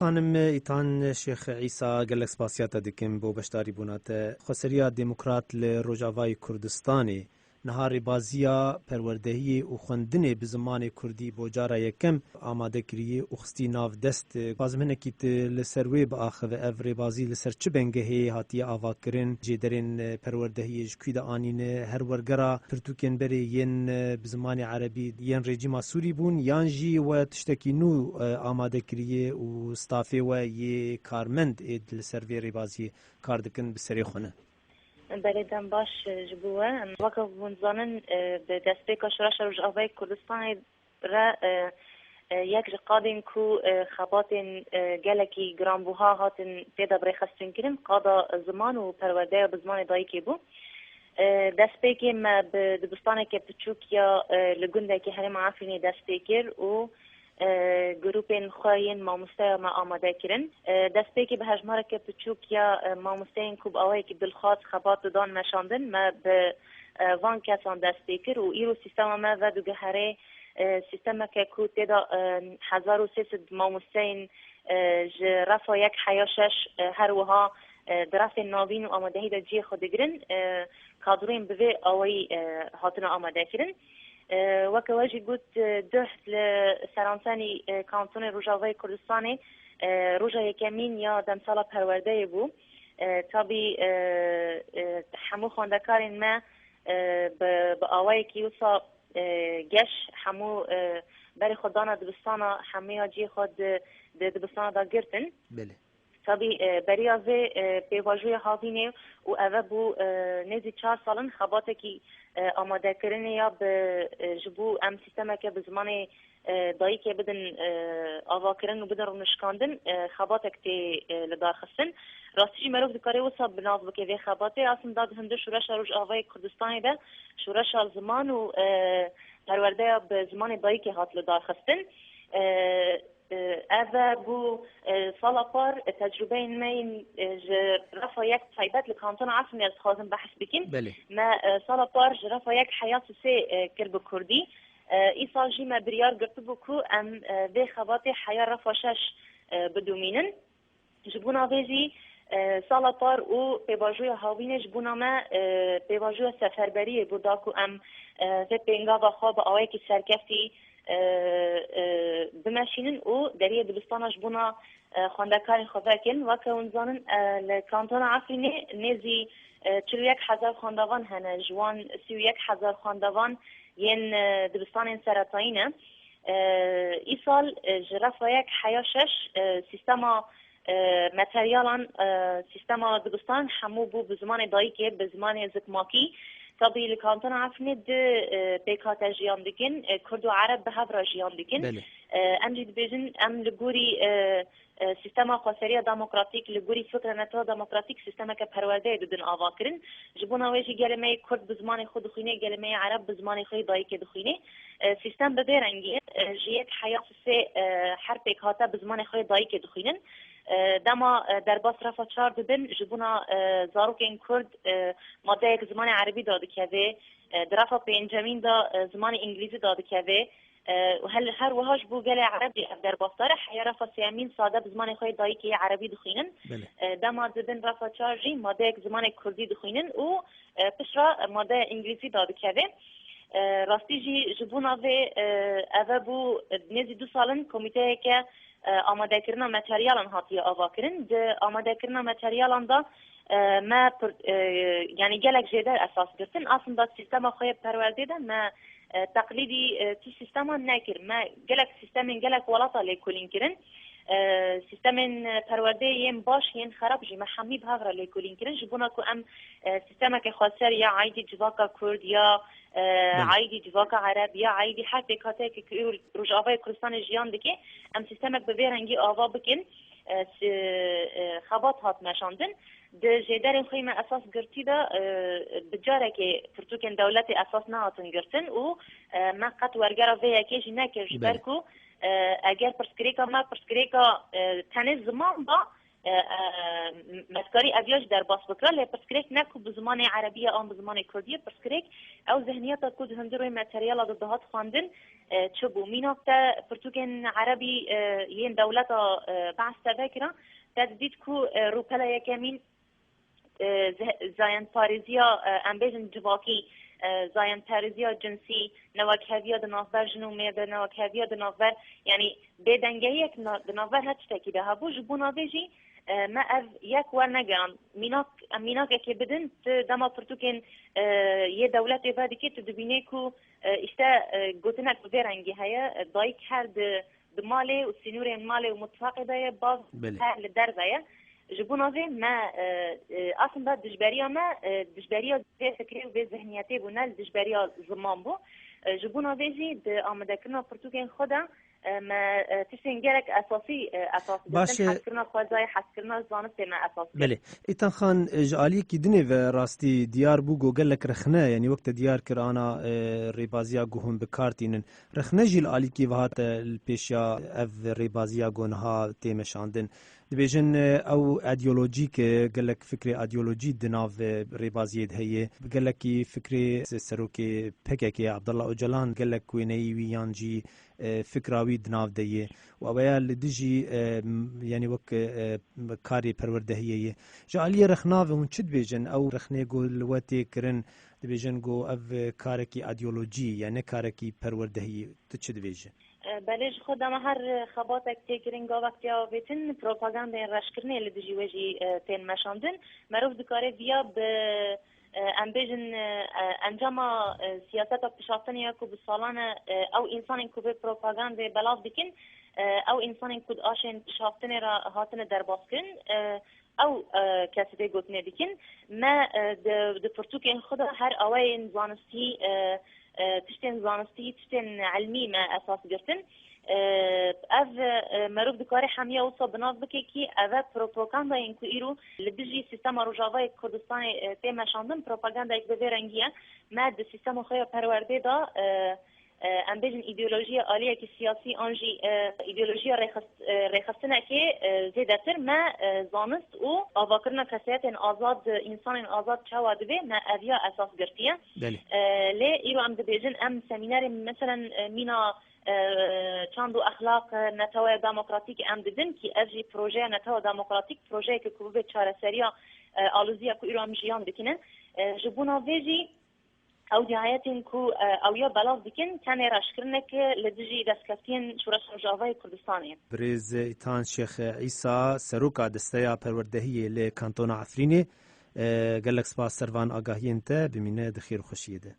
خانم ایتان شیخ عیسی گلک سپاسیات دکم بو بشتاری بونات خسریا دموکرات لروجاوای کردستانی نهاری بازیا پروردهی و خوندن به زمان کردی بوجارا یکم آماده کریه اخستی ناو دست بازمنه کیت لسروی با آخو افری بازی لسر چه بنگهی هاتی آوا کرن جدرین پروردهی جکوید آنین هر ورگرا پرتوکن بری ین به زمان عربی ین رژیم سوری بون یان جی و تشتکی نو آماده کریه و استافی و یه کارمند اید لسروی بازی کاردکن بسری خونه بلدن باش جبوه وقت ونزانن به دسته کشورش روجاوای کردستان را یک قادن کو خباتن گلکی گرانبوها هاتن پیدا بری خستن کرن قادا زمان و پرورده بزمان دایی که بو دسته که ما به دبستانه که پچوک یا لگنده که هرم عافینی دسته کر و گروپین خواهین ماموسته ما آماده کرن دسته که به هجماره که پچوک یا ماموسته این کوب آوه که دلخواست خبات دان مشاندن ما به وان کسان دسته کر و ایرو سیستم ما و دوگه هره سیستم که کو تیدا 1300 ماموسته این رفا یک حیاشش هر وها درست ناوین و آمادهی دا جی خود گرن کادروین بوی آوهی هاتنا آماده کرن وەکە وەژی گوت دەست لە سەرانسانی کانتۆنی ڕۆژاوای کوردستانی ڕۆژە یەکەمین یا دەمساڵە پەروەردەیە بوو تابی هەموو خوێندەکارین مە بە ئاوایەکی وسا گەش هەموو بەری خۆدانە دبستانە هەموویا جێ خۆ دبستانەدا گرتن تابی بریا وی پیواژوی هاوینه و اوه بو نزی 4 سالن خباتکی آماده کرنه یا به جبو ام سیستمه که به زمان دایی که بدن آوا کرن و بدن رو نشکاندن خباتک تی لدار خستن راستیجی مروف دکاره وصا بناف بکه وی خباته اصلا داد هنده شورش روش آوای کردستانی ده شورش زمان و پرورده به زمان دایی که هات لدار خستن اوه بو سالا پار تجربه این رفا یک تایبت لکانتون عاصمی از خوازم بحث بکیم ما سالا پار رفا یک حیات سه کرب کردی ای سال جی ما بریار گرتو بکو ام به خوات حیا رفا شش بدومینن جبونا ویجی سالا پار او پیواجوی هاوینش بونا ما پیواجوی سفربری بوداکو ام به پینگا و خواب آوه که سرکفتی بمشینن و دریه دبستانش بونا خواندکارین خواه و که اونزانن لکانتون عفرینه نزی 41,000 خواندوان هنه جوان 31,000 خواندوان ین دبستان سرطاینه ای سال جرف و یک حیاشش سیستما متریالان سیستما دبستان همو بو بزمان دایی که بزمان زکماکی طبی لکانتون عفنه ده پیکات جیان دکن کرد و عرب به هفر جیان دکن ام جید بیجن ام لگوری سیستما خاصری دموکراتیک لگوری فکر نتا دموکراتیک سیستما که پرورده دودن آوا کرن جبونا ویجی گلمه کرد بزمان خود دخوینه گلمه عرب بزمان خود دایی که دخوینه سیستم به رنگی جیت حیات سه هر پیکاتا بزمان خود دایی که دخوینن دما در باس رفا 4 دبن جبونا زاروک این کرد ماده یک زمان عربی داده که در رفا پنجمین دا زمان انگلیزی داده که و هر وهاش بو گله عربی در باس داره حیا رفا سیامین ساده بزمان خود دایی که عربی دخوینن دما دبن رفا 4 جی ماده یک زمان کردی دخوینن و پشرا ماده انگلیزی داده که راستی جی جبونا اوه بو نزی 2 سالن کمیته که آماده کردن متریالان هاتی آوا کردن ده آماده کردن متریالان دا ما یعنی گلک جدر اساس کردن اصلا سیستم خوی پرورده ده ما تقلیدی تو سیستم نکرد ما گلک سیستم گلک ولاتا لیکولین کردن سیستم پرورده یم باش ین خراب جی محمی به هر لیکولین کردن جبونا کو ام سیستم که خاصر یا عیدی جواکا کرد یا عیدی جواکا عرب یا عیدی هر پیکاته که روجاوای کردستان جیان دکی ام سیستم به رنگی آوا بکن خبات هات مشاندن ده جدار خوی ما اساس گرتی دا بجاره که پرتوکن دولت اساس نهاتن گرتن و ما قط ورگره وی یکیش نکرش برکو اگر پرسکریکا ما پرسکریکا تنه زمان با مسكري أبياج در باس بكرة ل برسكريك نكو بزمان عربية أو بزمان كردية برسكريك أو ذهنيات كود هندروي ماتريال ضدهات خواندن تشبو مينوكتا برتوكن عربي ين دولتا بعث تذاكرة تجديد كو روبلا يكامين زاين باريزيا أمبيجن جواكي زاين باريزيا جنسي نواكهافيا دنافر جنومي نواكهافيا دنافر يعني بدنجيك دنافر هتشتكي ده هبو جبونا بيجي ما اف يك ورنجان ميناك كي بدن دما برتوكن يه دولت افاديكي تدبينيكو اشتا قوتناك بفيرنجي هيا دايك هاد دمالي والسينوري مالي ومتفاقي ده باز هاد للدرزايا جبونا في ما اصلا دجباريا ما دجباريا في فكري وفي ذهنياتي بونال دجباريا زمان بو جبونا فيجي د آمده كرنا برتوكن خدا ما تشنجرك اساسي باشه حسكرنا خوازای حسكرنا زانست ما اساسي بله ایتان خان جالی کی دنی و راستی دیار بو گوگل لك رخنه يعني وقت دیار کرانا ریبازیا گوهم بکارتینن رخنه جیل آلی کی وهات الپیشیا اف ریبازیا گونها تیمشاندن دبیجن او ایدئولوژیک گلک فکر ایدئولوژی دناو ریبازیت هي گلکی فکر سروکی پککی عبدالله اوجلان گلک کوینی ویانجی فکراوی دناو دیه و اویا لدیجی یعنی وک کاری پروردهیه جالی رخناو هون چد بیجن او رخنه گل وتی کرن دبیجن گو او کارکی ایدئولوژی یعنی کارکی پروردهیه تو چد بیجن بلش خودم هر خباتك تيكرين قوقت يا بيتن بروباغندا رشكرني اللي دجي وجي تين مشاندن معروف دكاري بيا ب امبيجن انجام سياسات بشاطنيا كو بالصالانه او انسان كو بروباغندا بلاف دكن او انسان كو اشن شاطني را هاتن درباسكن او كاسبي قوتني دكن ما د برتوكين خدا هر اوين زانستي تشتين زانستي تشتين علمي ما أساس جرتن اف معروف دكاري حمية وصا بناف بكي كي اف بروباغندا ينكو ايرو لبجي سيستم روجاواي كردستاني تيما شاندن بروباغندا يك بفيرنجيا ما د سيستم خيا پرورده دا ام بيجن ايديولوژيا آلية كي سياسي انجي ايديولوژيا ريخستنا كي زيدتر ما زانست او آواكرنا كسيات آزاد انسان آزاد چوا دبي ما اويا اساس گرتيا لي ايرو ام دبيجن ام سمينار مثلا مينا چاندو اخلاق نتوى ديمقراطيك ام ددن كي اجي بروجي نتوى ديمقراطيك بروجي كي كوبه چارسريا آلوزيا كو ايرو ام جيان دكنن جبونا فيجي او دعايتين كو او يا بلاف دكن كان راشكرنك لدجي دسكفتين شورش رجاوي كردستاني بريز ايتان شيخ عيسى سروكا دستيا پروردهي لكانتون عفريني قالك سپاس سروان آگاهی انت بمینه دخیر خوشیده